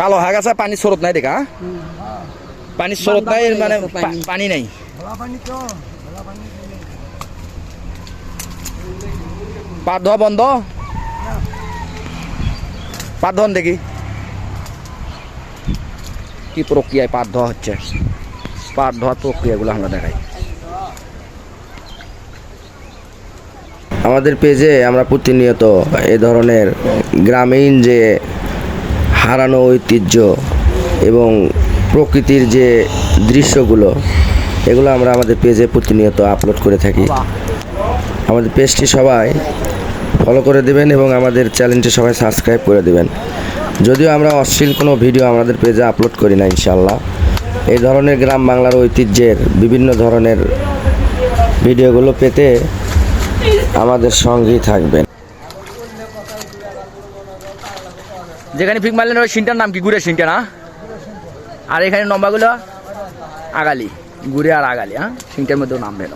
কালো হয়ে গেছে, পানি স্রোত নাই দেখা, পানি স্রোত নাই মানে পানি নাই। পাত ধোয়া বন্ধ, পাত ধোন দেখি কি প্রক্রিয়ায় পাত ধোয়া হচ্ছে, পাত ধোয়া প্রক্রিয়াগুলো আমরা দেখাই। আমাদের পেজে আমরা প্রতিনিয়ত এ ধরনের গ্রামীণ যে হারানো ঐতিহ্য এবং প্রকৃতির যে দৃশ্যগুলো, এগুলো আমরা আমাদের পেজে প্রতিনিয়ত আপলোড করে থাকি। আমাদের পেজটি সবাই ফলো করে দেবেন এবং আমাদের চ্যানেলটি সবাই সাবস্ক্রাইব করে দেবেন। যদিও আমরা অশ্লীল কোনো ভিডিও আমাদের পেজে আপলোড করি না, ইনশাল্লাহ এই ধরনের গ্রাম বাংলার ঐতিহ্যের বিভিন্ন ধরনের ভিডিওগুলো পেতে আমাদের সঙ্গেই থাকবেন। যেখানে ফিক মারলেন ওই সিনটার নাম কি? গুড়ে সিনটা না? আর এখানে লম্বাগুলো আগালি, গুড়ে আর আগালি। সিনটার মধ্যেও নাম পেল।